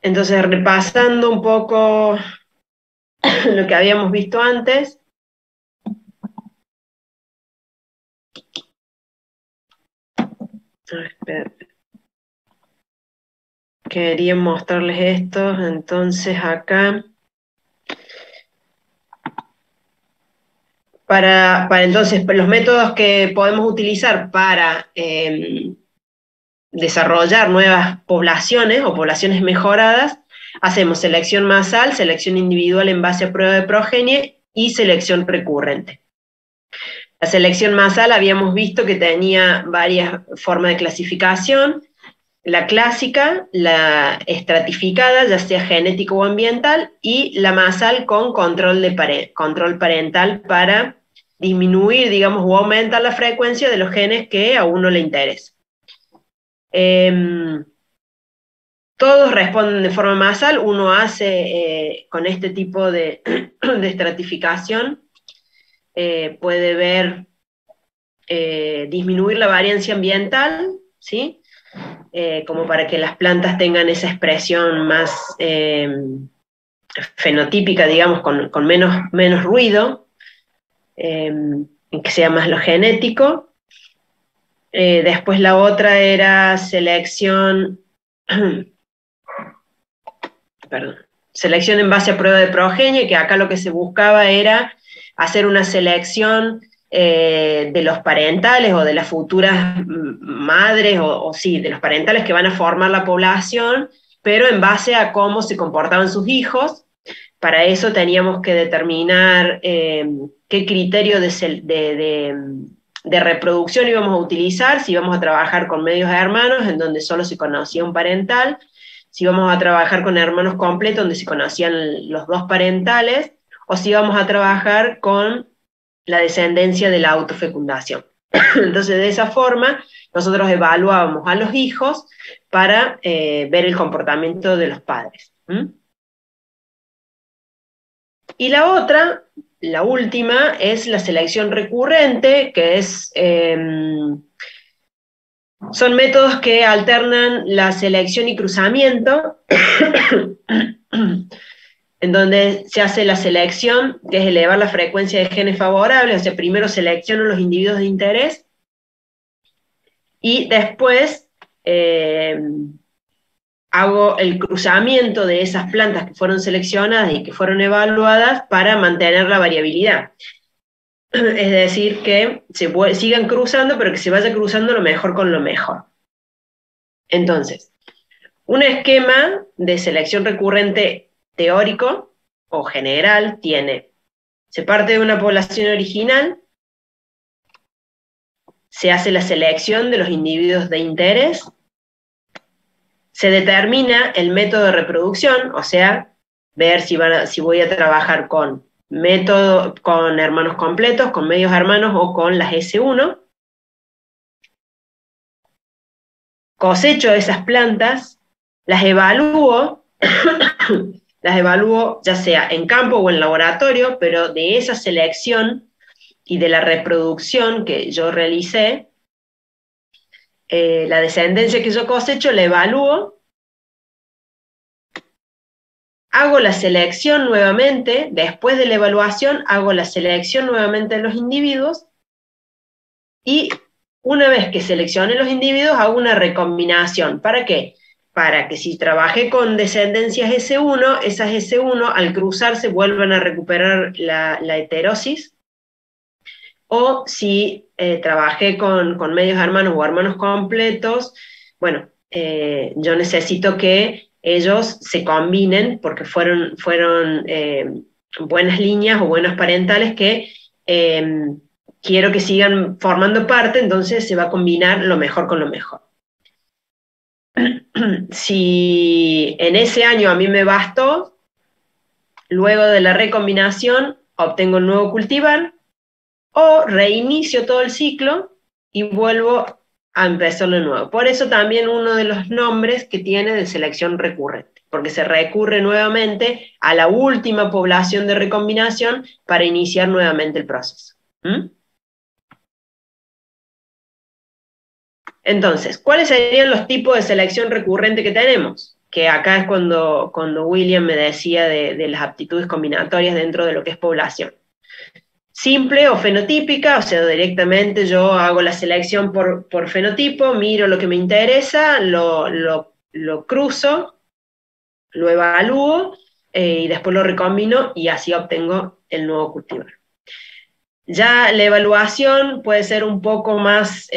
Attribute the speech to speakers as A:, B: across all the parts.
A: Entonces, repasando un poco lo que habíamos visto antes. Espera. Quería mostrarles esto, entonces acá. Para entonces, los métodos que podemos utilizar para desarrollar nuevas poblaciones o poblaciones mejoradas, hacemos selección masal, selección individual en base a prueba de progenie y selección recurrente. La selección masal habíamos visto que tenía varias formas de clasificación: la clásica, la estratificada, ya sea genético o ambiental, y la masal con control parental para disminuir, digamos, o aumentar la frecuencia de los genes que a uno le interesa. Todos responden de forma masal. Uno hace con este tipo de estratificación, puede ver disminuir la variancia ambiental, ¿sí? Como para que las plantas tengan esa expresión más fenotípica, digamos, con menos ruido, que sea más lo genético. Después la otra era selección, perdón, selección en base a prueba de progenie, que acá lo que se buscaba era hacer una selección de los parentales o de las futuras madres, o sí, de los parentales que van a formar la población, pero en base a cómo se comportaban sus hijos. Para eso teníamos que determinar qué criterio de reproducción íbamos a utilizar, si íbamos a trabajar con medios hermanos, en donde solo se conocía un parental, si íbamos a trabajar con hermanos completos, donde se conocían los dos parentales, o si íbamos a trabajar con la descendencia de la autofecundación. Entonces, de esa forma, nosotros evaluábamos a los hijos para ver el comportamiento de los padres. Y la otra, la última, es la selección recurrente, que son métodos que alternan la selección y cruzamiento, en donde se hace la selección, que es elevar la frecuencia de genes favorables. O sea, primero selecciono los individuos de interés y después hago el cruzamiento de esas plantas que fueron seleccionadas y que fueron evaluadas para mantener la variabilidad. Es decir, que sigan cruzando, pero que se vaya cruzando lo mejor con lo mejor. Entonces, un esquema de selección recurrente teórico o general se parte de una población original, se hace la selección de los individuos de interés, se determina el método de reproducción, o sea, ver si voy a trabajar con hermanos completos, con medios hermanos o con las S1. Cosecho esas plantas, las evalúo, las evalúo ya sea en campo o en laboratorio, pero de esa selección y de la reproducción que yo realicé, la descendencia que yo cosecho la evalúo, hago la selección nuevamente, después de la evaluación hago la selección nuevamente de los individuos, y una vez que seleccione los individuos hago una recombinación. ¿Para qué? Para que si trabajé con descendencias S1, esas S1 al cruzarse vuelvan a recuperar la heterosis, o si trabajé con medios hermanos o hermanos completos, bueno, yo necesito que ellos se combinen porque fueron buenas líneas o buenos parentales que quiero que sigan formando parte, entonces se va a combinar lo mejor con lo mejor. Si en ese año a mí me bastó, luego de la recombinación obtengo un nuevo cultivar, o reinicio todo el ciclo y vuelvo a empezar de nuevo. Por eso también uno de los nombres que tiene de selección recurrente, porque se recurre nuevamente a la última población de recombinación para iniciar nuevamente el proceso. Entonces, ¿cuáles serían los tipos de selección recurrente que tenemos? Que acá es cuando William me decía de las aptitudes combinatorias dentro de lo que es población. Simple o fenotípica, o sea, directamente yo hago la selección por fenotipo, miro lo que me interesa, lo cruzo, lo evalúo y después lo recombino y así obtengo el nuevo cultivar. Ya la evaluación puede ser un poco más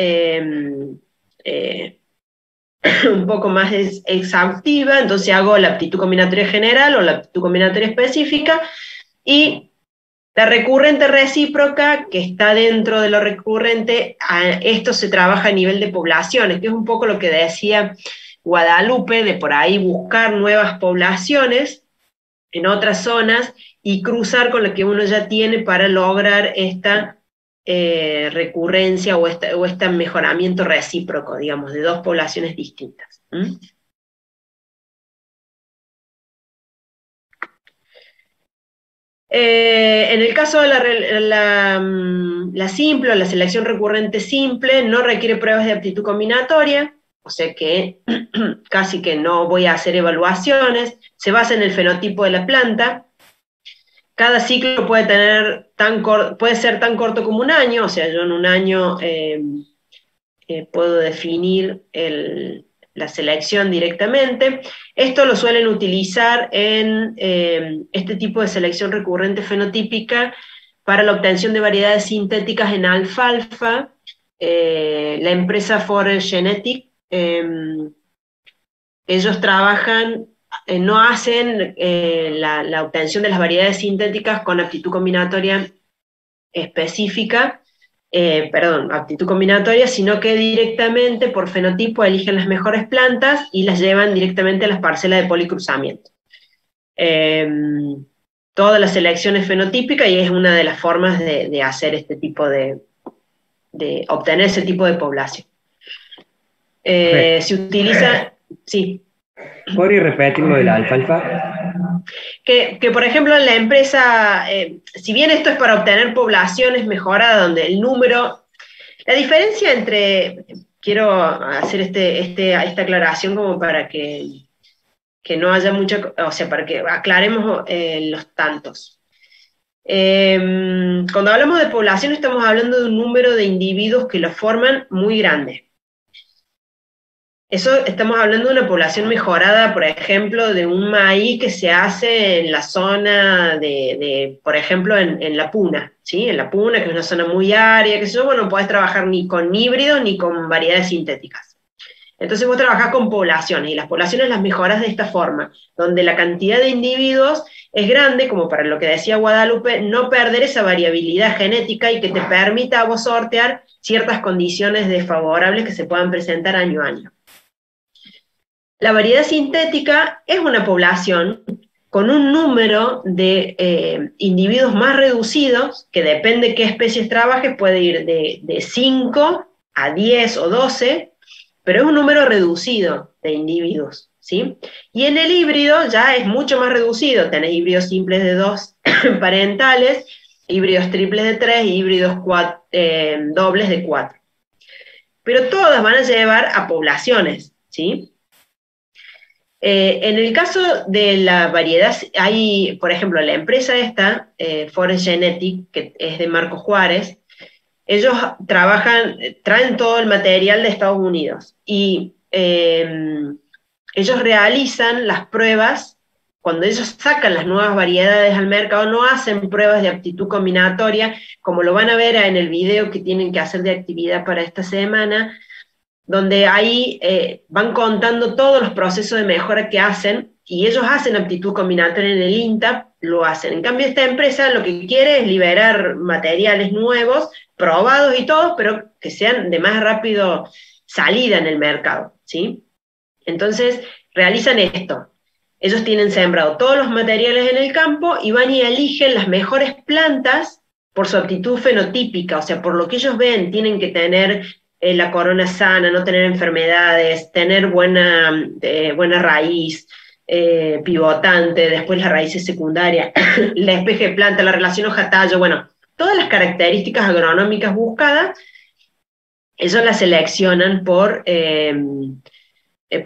A: un poco más exhaustiva, entonces hago la aptitud combinatoria general o la aptitud combinatoria específica, y la recurrente recíproca, que está dentro de lo recurrente, esto se trabaja a nivel de poblaciones, que es un poco lo que decía Guadalupe, de por ahí buscar nuevas poblaciones en otras zonas y cruzar con lo que uno ya tiene para lograr esta recurrencia o este mejoramiento recíproco, digamos, de dos poblaciones distintas. En el caso de la simple o la selección recurrente simple, no requiere pruebas de aptitud combinatoria, o sea que casi que no voy a hacer evaluaciones, se basa en el fenotipo de la planta. Cada ciclo puede ser tan corto como un año, o sea, yo en un año puedo definir la selección directamente. Esto lo suelen utilizar en este tipo de selección recurrente fenotípica para la obtención de variedades sintéticas en alfalfa. La empresa Forest Genetic, ellos trabajan, no hacen la obtención de las variedades sintéticas con aptitud combinatoria específica, aptitud combinatoria, sino que directamente por fenotipo eligen las mejores plantas y las llevan directamente a las parcelas de policruzamiento. Toda la selección es fenotípica y es una de las formas de hacer este tipo de obtener ese tipo de población. Se utiliza, sí.
B: ¿Podría repetir lo de la alfalfa?
A: Que por ejemplo en la empresa, si bien esto es para obtener poblaciones mejoradas, donde el número, la diferencia entre, quiero hacer esta aclaración como para que no haya mucha, o sea, para que aclaremos los tantos. Cuando hablamos de población estamos hablando de un número de individuos que lo forman muy grande. Eso estamos hablando de una población mejorada, por ejemplo, de un maíz que se hace en la zona por ejemplo, en La Puna, ¿sí? En La Puna, que es una zona muy árida, que eso, bueno, no podés trabajar ni con híbridos ni con variedades sintéticas. Entonces vos trabajás con poblaciones, y las poblaciones las mejorás de esta forma, donde la cantidad de individuos es grande, como para lo que decía Guadalupe, no perder esa variabilidad genética y que te permita a vos sortear ciertas condiciones desfavorables que se puedan presentar año a año. La variedad sintética es una población con un número de individuos más reducidos, que depende de qué especies trabajes, puede ir de 5 a 10 o 12, pero es un número reducido de individuos, ¿sí? Y en el híbrido ya es mucho más reducido, tenés híbridos simples de 2 parentales, híbridos triples de 3 y híbridos dobles de 4. Pero todas van a llevar a poblaciones, ¿sí? En el caso de la variedad, hay, por ejemplo, la empresa esta, Forest Genetic, que es de Marco Juárez, ellos traen todo el material de Estados Unidos y ellos realizan las pruebas, cuando ellos sacan las nuevas variedades al mercado, no hacen pruebas de aptitud combinatoria, como lo van a ver en el video que tienen que hacer de actividad para esta semana, donde ahí van contando todos los procesos de mejora que hacen, y ellos hacen aptitud combinatoria en el INTA, lo hacen. En cambio, esta empresa lo que quiere es liberar materiales nuevos, probados y todos, pero que sean de más rápido salida en el mercado, ¿sí? Entonces, realizan esto. Ellos tienen sembrado todos los materiales en el campo y van y eligen las mejores plantas por su aptitud fenotípica, o sea, por lo que ellos ven, tienen que tener la corona sana, no tener enfermedades, tener buena raíz, pivotante, después las raíces secundarias, la espeje de planta, la relación hoja-tallo, bueno, todas las características agronómicas buscadas. ellos la seleccionan por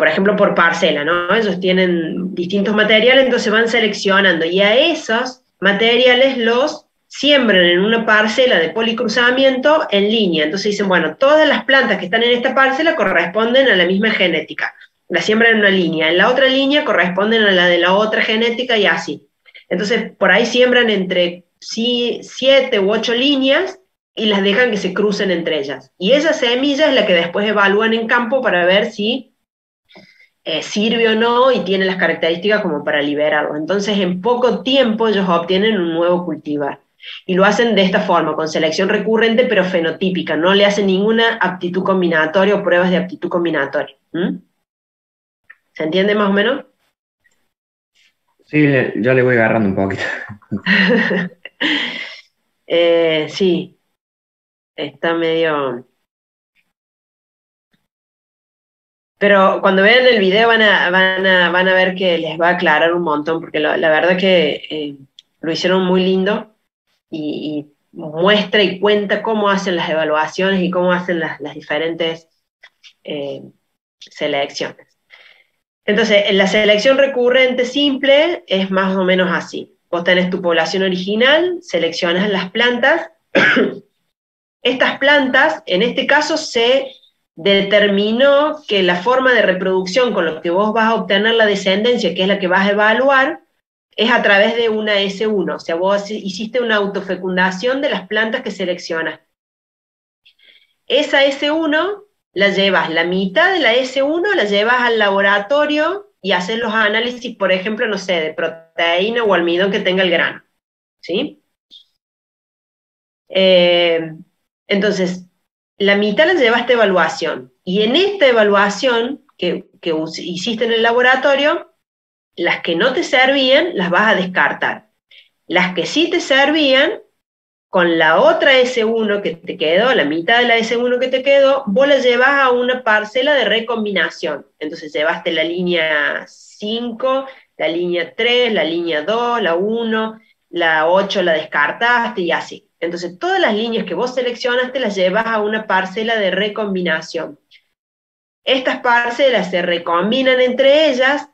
A: ejemplo, por parcela, ¿no? Ellos tienen distintos materiales, entonces van seleccionando, y a esos materiales los siembran en una parcela de policruzamiento en línea. Entonces dicen, bueno, todas las plantas que están en esta parcela corresponden a la misma genética. La siembran en una línea. En la otra línea corresponden a la de la otra genética y así. Entonces, por ahí siembran entre 7 u 8 líneas y las dejan que se crucen entre ellas. Y esa semilla es la que después evalúan en campo para ver si sirve o no y tiene las características como para liberarlo. Entonces, en poco tiempo ellos obtienen un nuevo cultivar. Y lo hacen de esta forma, con selección recurrente pero fenotípica. No le hacen ninguna aptitud combinatoria o pruebas de aptitud combinatoria. ¿Mm? ¿Se entiende más o menos?
B: Sí, yo le voy agarrando un poquito.
A: Sí, está medio... Pero cuando vean el video van a ver que les va a aclarar un montón, porque la verdad que lo hicieron muy lindo y muestra y cuenta cómo hacen las evaluaciones y cómo hacen las diferentes eh, selecciones. Entonces, en la selección recurrente simple es más o menos así. Vos tenés tu población original, seleccionas las plantas. Estas plantas, en este caso, se determinó que la forma de reproducción con lo que vos vas a obtener la descendencia, que es la que vas a evaluar, es a través de una S1, o sea, vos hiciste una autofecundación de las plantas que seleccionas. Esa S1 la llevas, la mitad de la S1 la llevas al laboratorio y haces los análisis, por ejemplo, no sé, de proteína o almidón que tenga el grano, ¿sí? Entonces, la mitad la llevaste a evaluación, y en esta evaluación que hiciste en el laboratorio, las que no te servían las vas a descartar. Las que sí te servían, con la otra S1 que te quedó, la mitad de la S1 que te quedó, vos la llevas a una parcela de recombinación. Entonces llevaste la línea 5, la línea 3, la línea 2, la 1, la 8 la descartaste y así. Entonces todas las líneas que vos seleccionaste las llevas a una parcela de recombinación. Estas parcelas se recombinan entre ellas,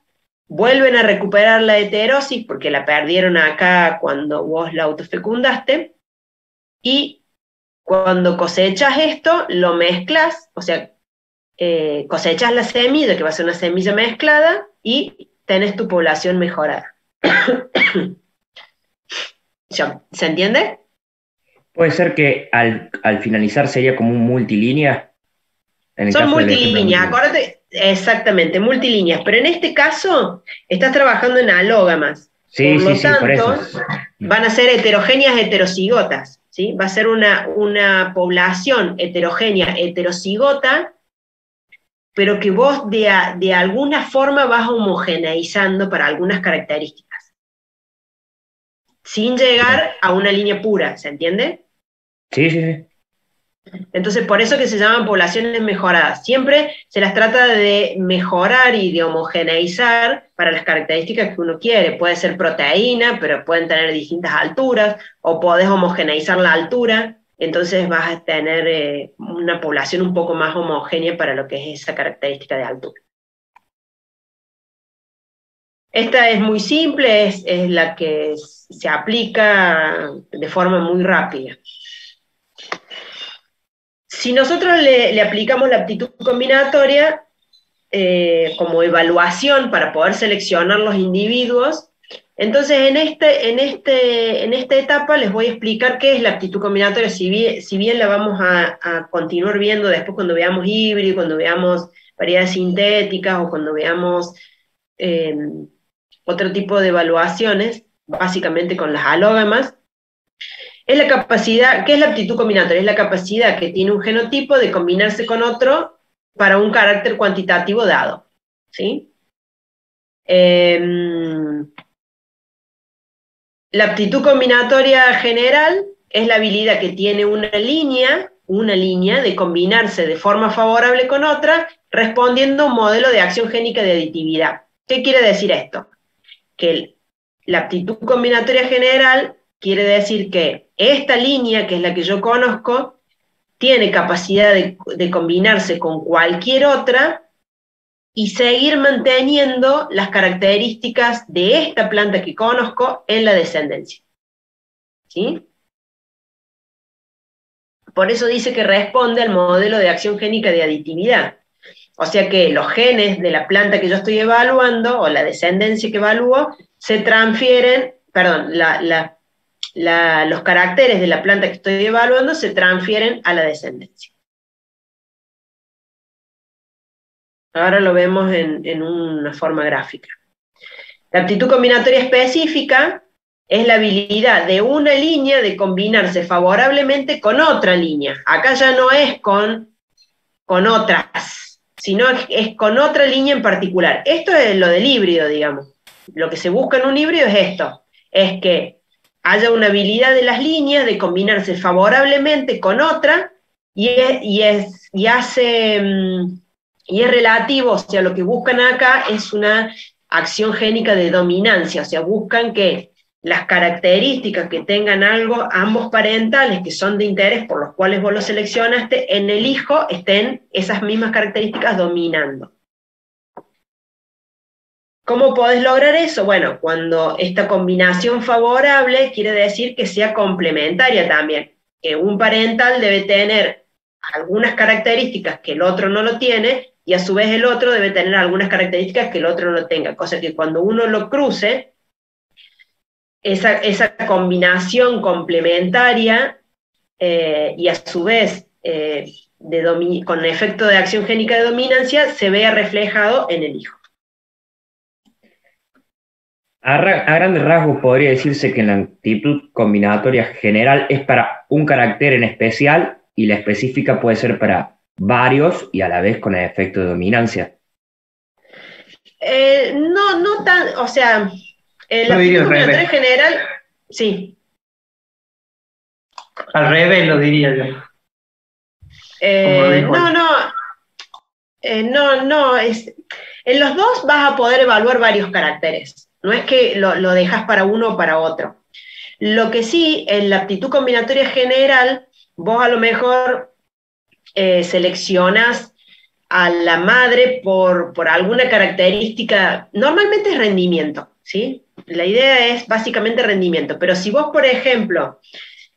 A: vuelven a recuperar la heterosis porque la perdieron acá cuando vos la autofecundaste, y cuando cosechas esto, lo mezclas, o sea, cosechas la semilla, que va a ser una semilla mezclada, y tenés tu población mejorada. ¿Se entiende?
B: Puede ser que al finalizar sería como un multilínea, en el
A: Son
B: caso del ejemplo
A: multilíneas,
B: multilínea.
A: acuérdate, exactamente, multilíneas, pero en este caso estás trabajando en alógamas,
B: Sí,
A: por
B: sí,
A: lo
B: sí, por eso.
A: tanto, van a ser heterogéneas heterocigotas, ¿sí? Va a ser una población heterogénea heterocigota, pero que vos de alguna forma vas homogeneizando para algunas características, sin
B: Bien.
A: llegar a una línea pura, ¿se entiende?
B: Sí, sí, sí.
A: Entonces, por eso que se llaman poblaciones mejoradas. Siempre se las trata de mejorar y de homogeneizar para las características que uno quiere. Puede ser proteína, pero pueden tener distintas alturas, o podés homogeneizar la altura, entonces vas a tener una población un poco más homogénea para lo que es esa característica de altura. Esta es muy simple, es la que se aplica de forma muy rápida. Si nosotros le aplicamos la aptitud combinatoria como evaluación para poder seleccionar los individuos, entonces en esta etapa les voy a explicar qué es la aptitud combinatoria, si bien la vamos a continuar viendo después cuando veamos híbrido, cuando veamos variedades sintéticas o cuando veamos eh, otro tipo de evaluaciones, básicamente con las alógamas. Es la capacidad, ¿qué es la aptitud combinatoria? Es la capacidad que tiene un genotipo de combinarse con otro para un carácter cuantitativo dado, ¿sí? La aptitud combinatoria general es la habilidad que tiene una línea de combinarse de forma favorable con otra, respondiendo a un modelo de acción génica de aditividad. ¿Qué quiere decir esto? Que la aptitud combinatoria general quiere decir que esta línea, que es la que yo conozco, tiene capacidad de combinarse con cualquier otra y seguir manteniendo las características de esta planta que conozco en la descendencia. ¿Sí? Por eso dice que responde al modelo de acción génica de aditividad. O sea que los genes de la planta que yo estoy evaluando, o la descendencia que evalúo, se transfieren, perdón, los caracteres de la planta que estoy evaluando se transfieren a la descendencia. Ahora lo vemos en una forma gráfica. La aptitud combinatoria específica es la habilidad de una línea de combinarse favorablemente con otra línea. Acá ya no es con otras, sino es con otra línea en particular. Esto es lo del híbrido, digamos. Lo que se busca en un híbrido es esto, es que haya una habilidad de las líneas de combinarse favorablemente con otra y es relativo, o sea, lo que buscan acá es una acción génica de dominancia, o sea, buscan que las características que tengan ambos parentales que son de interés por los cuales vos lo seleccionaste, en el hijo estén esas mismas características dominando. ¿Cómo podés lograr eso? Bueno, cuando esta combinación favorable quiere decir que sea complementaria también, que un parental debe tener algunas características que el otro no lo tiene, y a su vez el otro debe tener algunas características que el otro no tenga, cosa que cuando uno lo cruce, esa combinación complementaria y a su vez con efecto de acción génica de dominancia se vea reflejado en el hijo.
B: A grandes rasgos podría decirse que la aptitud combinatoria general es para un carácter en especial y la específica puede ser para varios y a la vez con el efecto de dominancia.
A: No tan, o sea, la aptitud combinatoria general, sí.
C: Al revés lo diría yo.
A: En los dos vas a poder evaluar varios caracteres. No es que lo dejas para uno o para otro. Lo que sí, en la aptitud combinatoria general, vos a lo mejor seleccionas a la madre por alguna característica, normalmente es rendimiento, ¿sí? La idea es básicamente rendimiento, pero si vos, por ejemplo,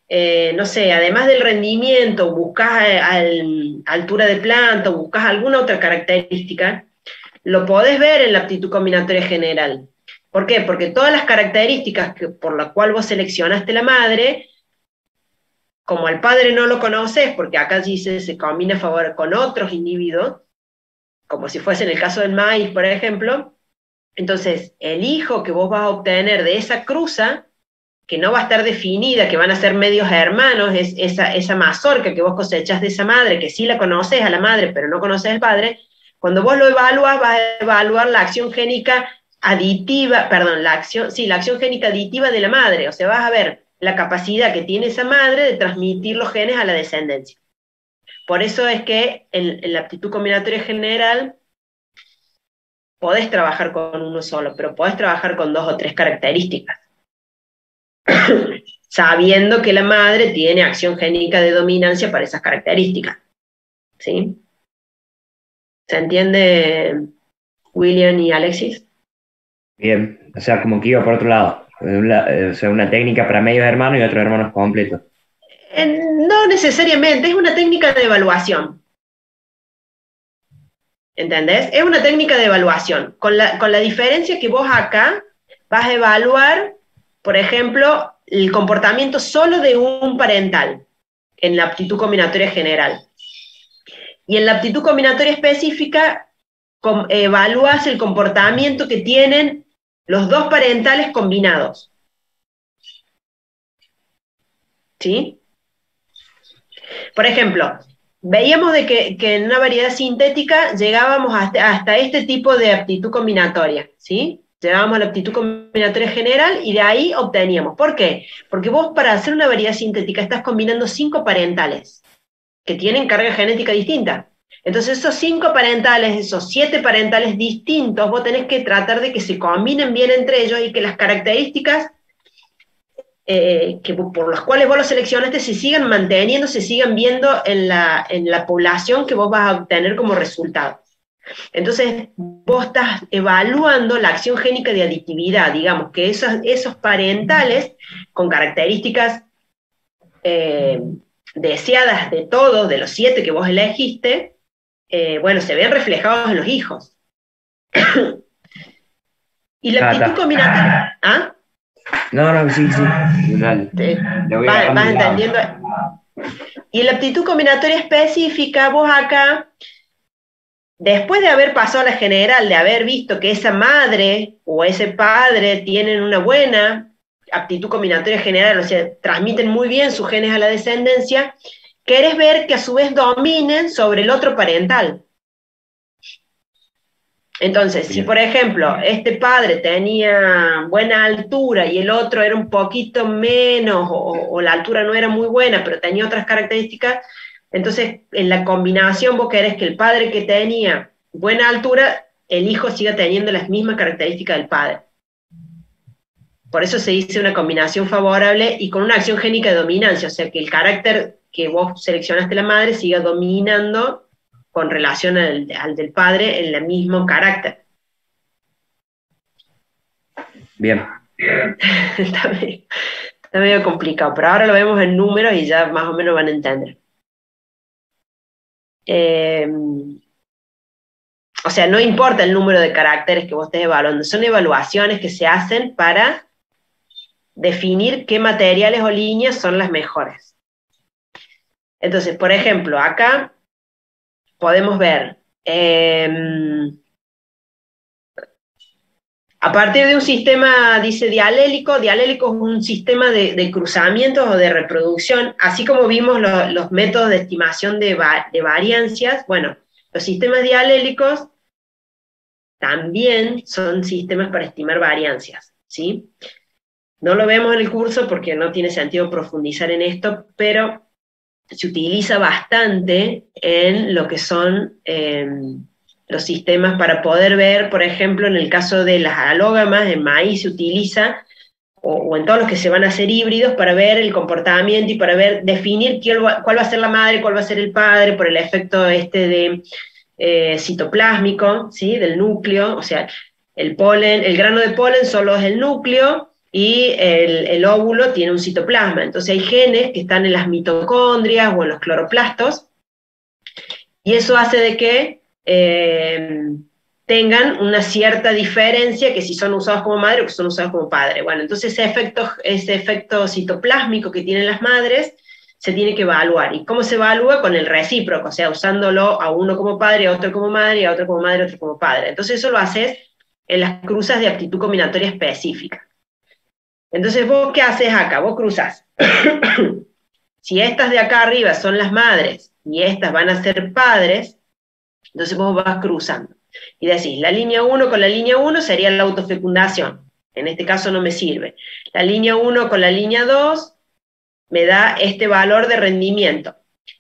A: no sé, además del rendimiento, buscas altura de planta, o buscas alguna otra característica, lo podés ver en la aptitud combinatoria general. ¿Por qué? Porque todas las características por las cuales vos seleccionaste la madre, como al padre no lo conoces, porque acá dice se combina a favor con otros individuos, como si fuese en el caso del maíz, por ejemplo, entonces el hijo que vos vas a obtener de esa cruza, que no va a estar definida, que van a ser medios hermanos, es esa mazorca que vos cosechás de esa madre, que sí la conoces a la madre, pero no conoces al padre, cuando vos lo evalúas, vas a evaluar la acción génica aditiva, perdón, la acción génica aditiva de la madre, o sea, vas a ver la capacidad que tiene esa madre de transmitir los genes a la descendencia. Por eso es que en la aptitud combinatoria general podés trabajar con uno solo, pero podés trabajar con 2 o 3 características, sabiendo que la madre tiene acción génica de dominancia para esas características. ¿Sí? ¿Se entiende, William y Alexis?
B: Bien, o sea, como que iba por otro lado. O sea, una técnica para medios hermanos y otros hermanos completos.
A: No necesariamente, es una técnica de evaluación. ¿Entendés? Es una técnica de evaluación, con la diferencia que vos acá vas a evaluar, por ejemplo, el comportamiento solo de un parental en la aptitud combinatoria general. Y en la aptitud combinatoria específica evalúas el comportamiento que tienen los 2 parentales combinados. ¿Sí? Por ejemplo, veíamos de que en una variedad sintética llegábamos hasta este tipo de aptitud combinatoria, ¿sí? Llegábamos a la aptitud combinatoria general y de ahí obteníamos. ¿Por qué? Porque vos para hacer una variedad sintética estás combinando 5 parentales que tienen carga genética distinta. Entonces esos 5 parentales, esos 7 parentales distintos, vos tenés que tratar de que se combinen bien entre ellos y que las características por los cuales vos los seleccionaste se sigan manteniendo, se sigan viendo en la población que vos vas a obtener como resultado. Entonces, vos estás evaluando la acción génica de aditividad, digamos, que esos parentales con características deseadas de todos, de los 7 que vos elegiste, bueno, se ven reflejados en los hijos. Y la aptitud combinatoria... ¿Ah?
B: No, sí.
A: Vas entendiendo. Y la aptitud combinatoria específica, vos acá, después de haber pasado a la general, de haber visto que esa madre o ese padre tienen una buena aptitud combinatoria general, o sea, transmiten muy bien sus genes a la descendencia, querés ver que a su vez dominen sobre el otro parental. Entonces, si por ejemplo, este padre tenía buena altura y el otro era un poquito menos, o la altura no era muy buena, pero tenía otras características, entonces en la combinación vos querés que el padre que tenía buena altura, el hijo siga teniendo las mismas características del padre. Por eso se dice una combinación favorable y con una acción génica de dominancia, o sea, que el carácter que vos seleccionaste la madre siga dominando con relación al del padre en el mismo carácter.
B: Bien.
A: Está medio complicado, pero ahora lo vemos en números y ya más o menos van a entender. O sea, no importa el número de caracteres que vos estés evaluando, son evaluaciones que se hacen para definir qué materiales o líneas son las mejores. Entonces, por ejemplo, acá podemos ver, a partir de un sistema, dice dialélico es un sistema de cruzamientos o de reproducción, así como vimos los métodos de estimación de variancias, bueno, los sistemas dialélicos también son sistemas para estimar variancias, ¿sí? No lo vemos en el curso porque no tiene sentido profundizar en esto, pero se utiliza bastante en lo que son los sistemas para poder ver, por ejemplo, en el caso de las alógamas, en maíz se utiliza, o en todos los que se van a hacer híbridos, para ver el comportamiento y para definir cuál va a ser la madre, cuál va a ser el padre, por el efecto de citoplásmico, ¿sí? Del núcleo, o sea, el grano de polen solo es el núcleo, y el óvulo tiene un citoplasma. Entonces hay genes que están en las mitocondrias o en los cloroplastos, y eso hace de que tengan una cierta diferencia, que si son usados como madre o que son usados como padre. Bueno, entonces ese efecto citoplásmico que tienen las madres se tiene que evaluar. ¿Y cómo se evalúa? Con el recíproco, o sea, usándolo a uno como padre, a otro como madre, y a otro como madre, a otro como padre. Entonces eso lo haces en las cruzas de aptitud combinatoria específica. Entonces, ¿vos qué haces acá? Vos cruzás. Si estas de acá arriba son las madres y estas van a ser padres, entonces vos vas cruzando. Y decís, la línea 1 con la línea 1 sería la autofecundación. En este caso no me sirve. La línea 1 con la línea 2 me da este valor de rendimiento.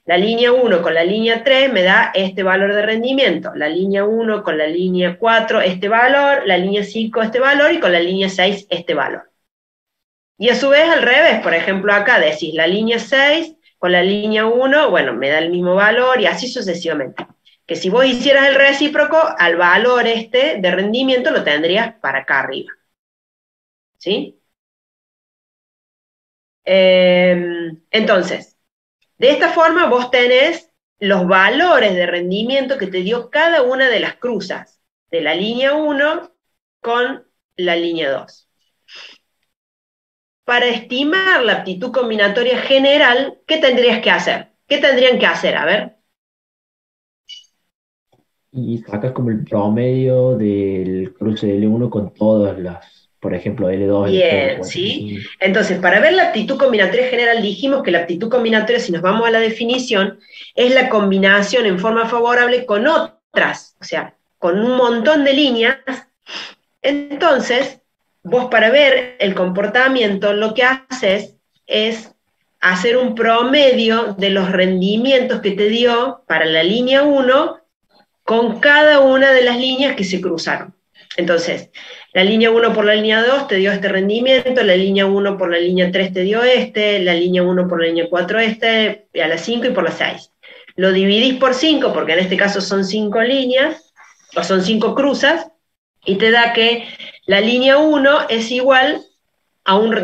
A: La línea 1 con la línea 3 me da este valor de rendimiento. La línea 1 con la línea 4 este valor, la línea 5 este valor, y con la línea 6 este valor. Y a su vez al revés, por ejemplo acá decís la línea 6 con la línea 1, bueno, me da el mismo valor, y así sucesivamente. Que si vos hicieras el recíproco, al valor de rendimiento lo tendrías para acá arriba. ¿Sí? Entonces, de esta forma vos tenés los valores de rendimiento que te dio cada una de las cruzas de la línea 1 con la línea 2. Para estimar la aptitud combinatoria general, ¿qué tendrías que hacer? ¿Qué tendrían que hacer? A ver.
C: Y sacas como el promedio del cruce de L1 con todas las, por ejemplo, L2, L3,
A: Bien,
C: L4,
A: ¿sí?
C: L5.
A: Entonces, para ver la aptitud combinatoria general, dijimos que la aptitud combinatoria, si nos vamos a la definición, es la combinación en forma favorable con otras, o sea, con un montón de líneas. Entonces, vos para ver el comportamiento, lo que haces es hacer un promedio de los rendimientos que te dio para la línea 1 con cada una de las líneas que se cruzaron. Entonces, la línea 1 por la línea 2 te dio este rendimiento, la línea 1 por la línea 3 te dio este, la línea 1 por la línea 4 este, y a la 5 y por la 6. Lo dividís por 5, porque en este caso son 5 líneas, o son 5 cruzas, y te da que la línea 1 es igual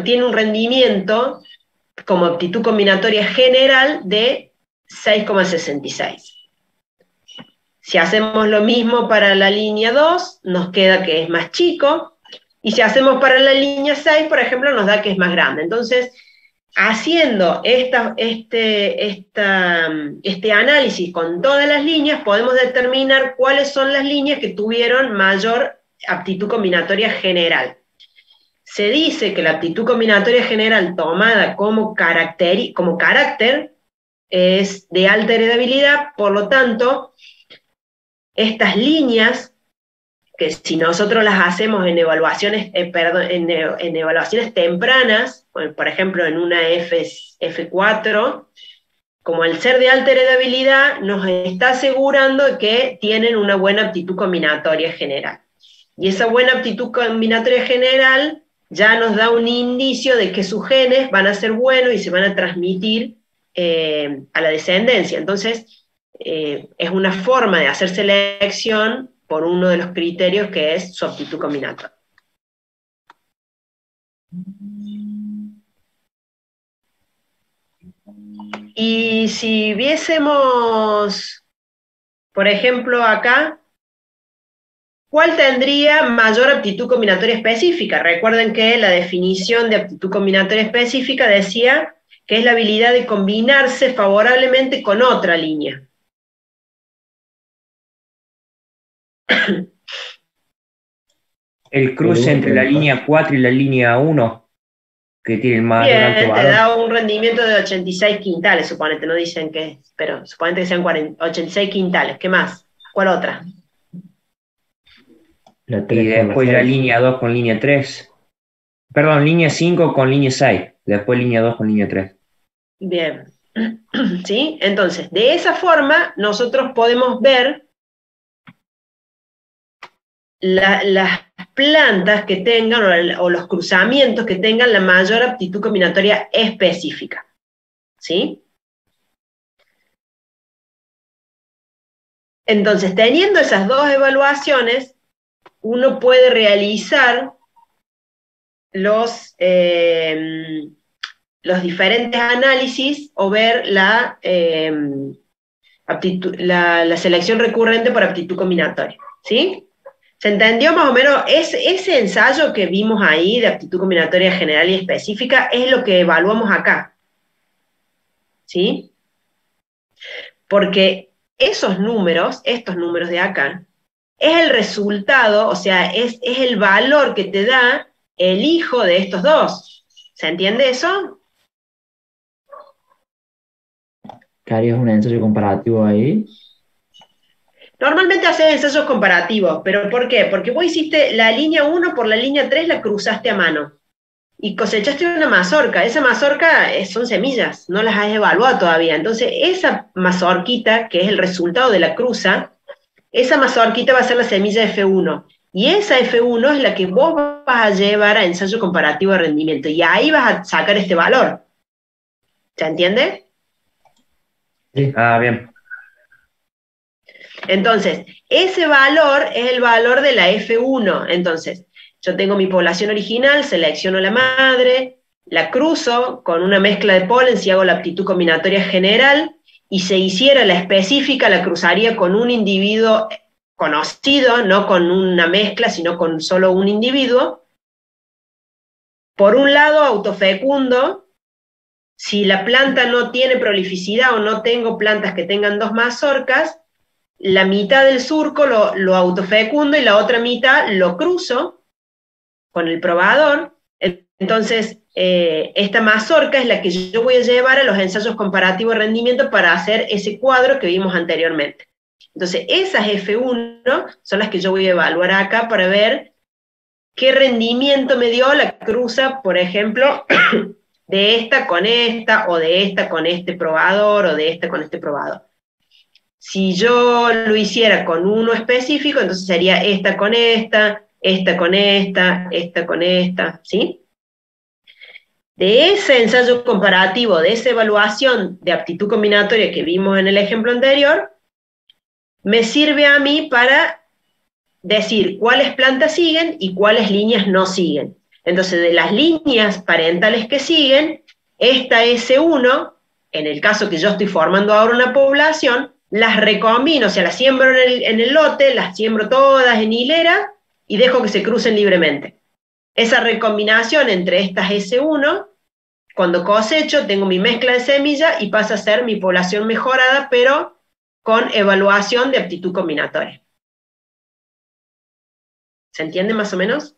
A: tiene un rendimiento como aptitud combinatoria general de 6,66. Si hacemos lo mismo para la línea 2, nos queda que es más chico, y si hacemos para la línea 6, por ejemplo, nos da que es más grande. Entonces, haciendo este análisis con todas las líneas, podemos determinar cuáles son las líneas que tuvieron mayor aptitud combinatoria general. Se dice que la aptitud combinatoria general tomada como carácter es de alta heredabilidad, por lo tanto, estas líneas, que si nosotros las hacemos en evaluaciones, en evaluaciones tempranas, por ejemplo en una F4, como al ser de alta heredabilidad, nos está asegurando que tienen una buena aptitud combinatoria general. Y esa buena aptitud combinatoria general ya nos da un indicio de que sus genes van a ser buenos y se van a transmitir a la descendencia. Entonces, es una forma de hacer selección por uno de los criterios que es su aptitud combinatoria. Y si viésemos, por ejemplo, acá, ¿cuál tendría mayor aptitud combinatoria específica? Recuerden que la definición de aptitud combinatoria específica decía que es la habilidad de combinarse favorablemente con otra línea.
B: El cruce entre la línea 4 y la línea 1, que tiene el mayor alto
A: Bien, te
B: valor.
A: da un rendimiento de 86 quintales, suponete, no dicen que, pero suponete que sean 86 quintales. ¿Qué más? ¿Cuál otra?
C: La
B: Y
C: 3 con
B: después
C: la
B: la
C: 6.
B: línea 2 con línea 3. Perdón, línea 5 con línea 6. Después línea 2 con línea 3.
A: Bien. ¿Sí? Entonces, de esa forma, nosotros podemos ver las plantas que tengan o los cruzamientos que tengan la mayor aptitud combinatoria específica. ¿Sí? Entonces, teniendo esas dos evaluaciones, uno puede realizar los diferentes análisis o ver la selección recurrente por aptitud combinatoria. ¿Sí? ¿Se entendió más o menos? Ese ensayo que vimos ahí de aptitud combinatoria general y específica es lo que evaluamos acá. ¿Sí? Porque estos números de acá, es el resultado, o sea, es el valor que te da el hijo de estos dos. ¿Se entiende eso?
C: ¿Qué harías un ensayo comparativo ahí?
A: Normalmente haces ensayos comparativos, pero ¿por qué? Porque vos hiciste la línea 1 por la línea 3, la cruzaste a mano. Y cosechaste una mazorca. Esa mazorca son semillas, no las has evaluado todavía. Entonces, esa mazorquita, que es el resultado de la cruza, esa mazorquita va a ser la semilla F1. Y esa F1 es la que vos vas a llevar a ensayo comparativo de rendimiento. Y ahí vas a sacar este valor. ¿Se entiende?
C: Sí.
B: Ah, bien.
A: Entonces, ese valor es el valor de la F1. Entonces, yo tengo mi población original, selecciono la madre, la cruzo con una mezcla de polen, si hago la aptitud combinatoria general, y se hiciera la específica, la cruzaría con un individuo conocido, no con una mezcla, sino con solo un individuo. Por un lado, autofecundo. Si la planta no tiene prolificidad o no tengo plantas que tengan dos mazorcas, la mitad del surco lo autofecundo y la otra mitad lo cruzo con el probador. Entonces, esta mazorca es la que yo voy a llevar a los ensayos comparativos de rendimiento para hacer ese cuadro que vimos anteriormente. Entonces, esas F1 son las que yo voy a evaluar acá para ver qué rendimiento me dio la cruza, por ejemplo, de esta con esta, o de esta con este probador, o de esta con este probador. Si yo lo hiciera con uno específico, entonces sería esta con esta, esta con esta con esta, ¿sí? De ese ensayo comparativo, de esa evaluación de aptitud combinatoria que vimos en el ejemplo anterior, me sirve a mí para decir cuáles plantas siguen y cuáles líneas no siguen. Entonces, de las líneas parentales que siguen, esta S1, en el caso que yo estoy formando ahora una población, las recombino, o sea, las siembro en el lote, las siembro todas en hilera y dejo que se crucen libremente. Esa recombinación entre estas S1, cuando cosecho, tengo mi mezcla de semilla y pasa a ser mi población mejorada, pero con evaluación de aptitud combinatoria. ¿Se entiende más o menos?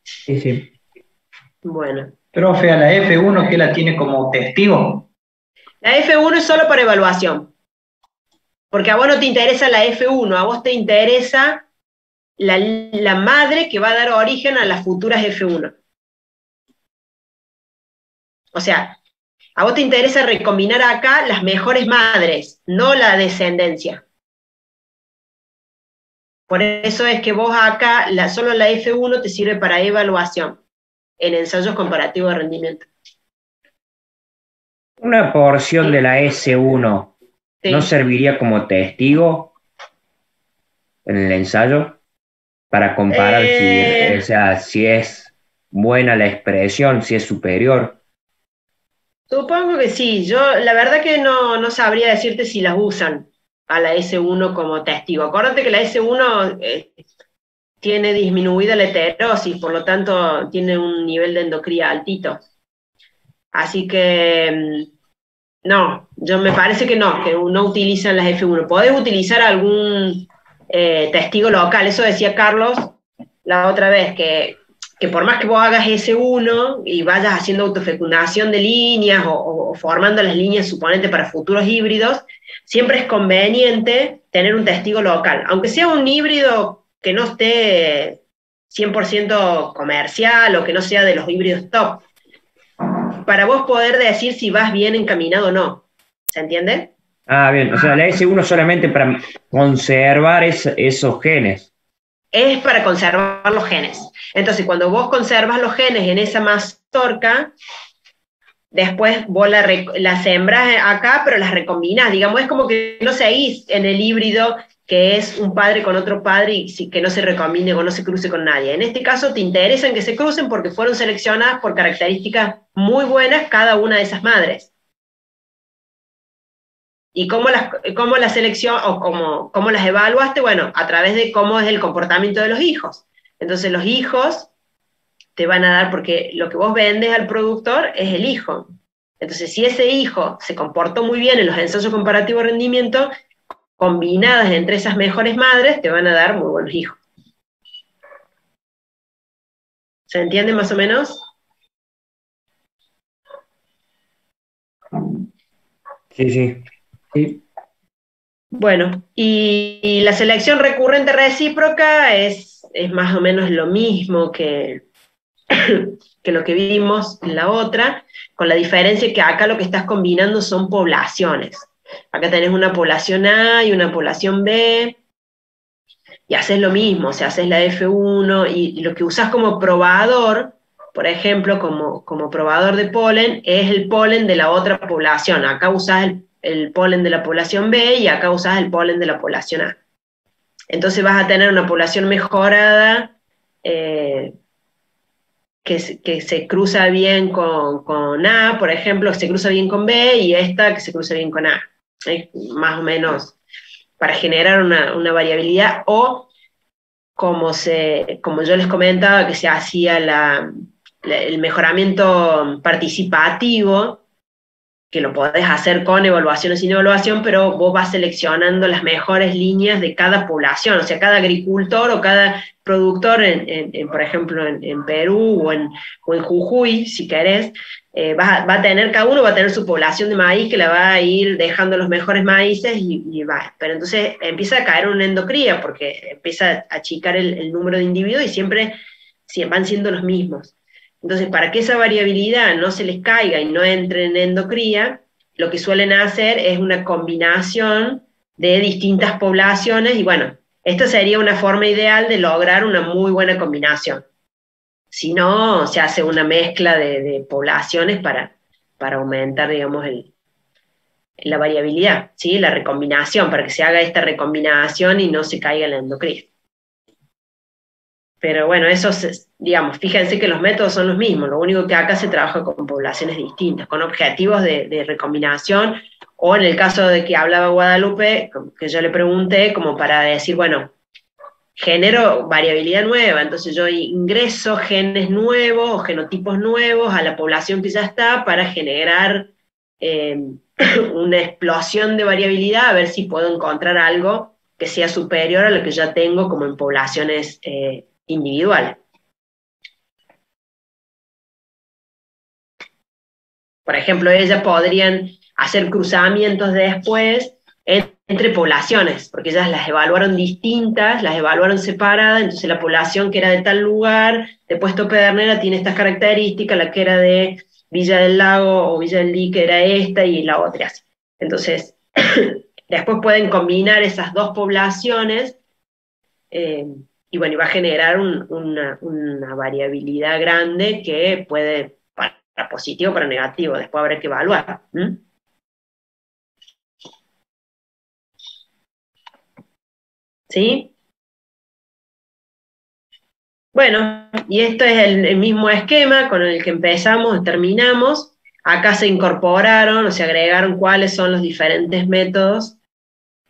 C: Sí, sí.
A: Bueno.
D: Profe, a la F1 que la tiene como testigo.
A: La F1 es solo para evaluación. Porque a vos no te interesa la F1, a vos te interesa la madre que va a dar origen a las futuras F1. O sea, a vos te interesa recombinar acá las mejores madres, no la descendencia. Por eso es que vos acá, solo la F1 te sirve para evaluación en ensayos comparativos de rendimiento.
B: Una porción de la S1
A: Sí.
B: no serviría como testigo en el ensayo para comparar si es buena la expresión, si es superior.
A: Supongo que sí. Yo la verdad que no sabría decirte si las usan a la S1 como testigo. Acuérdate que la S1 tiene disminuida la heterosis, por lo tanto tiene un nivel de endocría altito. Así que no, yo me parece que no utilizan las F1. Podés utilizar algún testigo local, eso decía Carlos la otra vez, que por más que vos hagas S1 y vayas haciendo autofecundación de líneas o formando las líneas, suponete, para futuros híbridos, siempre es conveniente tener un testigo local, aunque sea un híbrido que no esté 100% comercial o que no sea de los híbridos top, para vos poder decir si vas bien encaminado o no. ¿Se entiende?
B: Ah, bien, o sea, la S1 solamente para conservar esos genes.
A: Es para conservar los genes. Entonces, cuando vos conservas los genes en esa mazorca, después vos la sembras acá, pero las recombinas. Digamos, es como que no seguís en el híbrido que es un padre con otro padre y que no se recombine o no se cruce con nadie. En este caso te interesan que se crucen porque fueron seleccionadas por características muy buenas cada una de esas madres. ¿Y cómo las selección o cómo las evaluaste? Bueno, a través de cómo es el comportamiento de los hijos. Entonces los hijos te van a dar, porque lo que vos vendes al productor es el hijo. Entonces si ese hijo se comportó muy bien en los ensayos comparativos de rendimiento, combinadas entre esas mejores madres, te van a dar muy buenos hijos. ¿Se entiende más o menos?
B: Sí, sí.
C: Sí.
A: Bueno, y la selección recurrente recíproca es más o menos lo mismo que lo que vimos en la otra, con la diferencia que acá lo que estás combinando son poblaciones. Acá tenés una población A y una población B, y haces lo mismo, o sea, haces la F1, y lo que usás como probador, por ejemplo, como probador de polen, es el polen de la otra población. Acá usás el polen de la población B y acá usás el polen de la población A. Entonces vas a tener una población mejorada, que se cruza bien con A, por ejemplo, que se cruza bien con B, y esta que se cruza bien con A. Más o menos para generar una variabilidad, o como yo les comentaba, que se hacía el mejoramiento participativo, que lo podés hacer con evaluación o sin evaluación, pero vos vas seleccionando las mejores líneas de cada población, o sea, cada agricultor o cada productor, por ejemplo, en Perú o en Jujuy, si querés, va a tener, cada uno va a tener su población de maíz que la va a ir dejando los mejores maíces y va. Pero entonces empieza a caer una endocría porque empieza a achicar el número de individuos y siempre van siendo los mismos. Entonces, para que esa variabilidad no se les caiga y no entre en endocría, lo que suelen hacer es una combinación de distintas poblaciones, y bueno, esta sería una forma ideal de lograr una muy buena combinación. Si no, se hace una mezcla de poblaciones para aumentar, digamos, la variabilidad, ¿sí? La recombinación, para que se haga esta recombinación y no se caiga la endocrina. Pero bueno, eso, digamos, fíjense que los métodos son los mismos, lo único que acá se trabaja con poblaciones distintas, con objetivos de recombinación, o en el caso de que hablaba Guadalupe, que yo le pregunté, como para decir, bueno, genero variabilidad nueva, entonces yo ingreso genes nuevos o genotipos nuevos a la población que ya está para generar una explosión de variabilidad, a ver si puedo encontrar algo que sea superior a lo que ya tengo como en poblaciones individuales. Por ejemplo, ellas podrían hacer cruzamientos después entre poblaciones, porque ellas las evaluaron distintas, las evaluaron separadas, entonces la población que era de tal lugar, de Puesto Pedernera, tiene estas características, la que era de Villa del Lago o Villa del Dique era esta y la otra así. Entonces, después pueden combinar esas dos poblaciones y bueno, y va a generar una variabilidad grande que puede, para positivo o para negativo, después habrá que evaluar. ¿Sí? Bueno, y este es el mismo esquema con el que empezamos, terminamos. Acá se incorporaron o se agregaron cuáles son los diferentes métodos.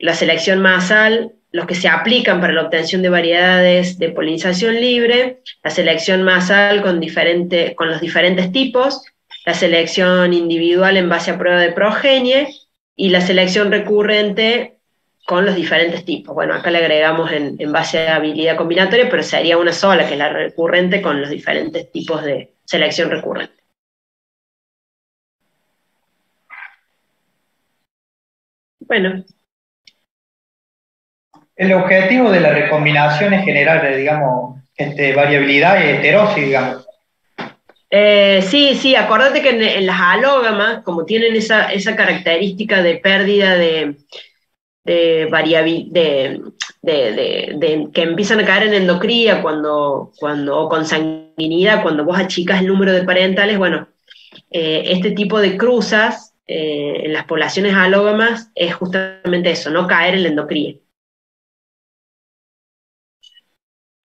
A: La selección masal, los que se aplican para la obtención de variedades de polinización libre, la selección masal con los diferentes tipos, la selección individual en base a prueba de progenie y la selección recurrente con los diferentes tipos. Bueno, acá le agregamos en base a habilidad combinatoria, pero sería una sola, que es la recurrente con los diferentes tipos de selección recurrente. Bueno.
D: El objetivo de la recombinación es generar, digamos, variabilidad y heterosis, digamos.
A: Sí, acordate que en las alógamas, como tienen esa característica de pérdida que empiezan a caer en endocría o con sanguinidad, cuando vos achicas el número de parentales, bueno, este tipo de cruzas en las poblaciones alógamas es justamente eso, no caer en la endocría.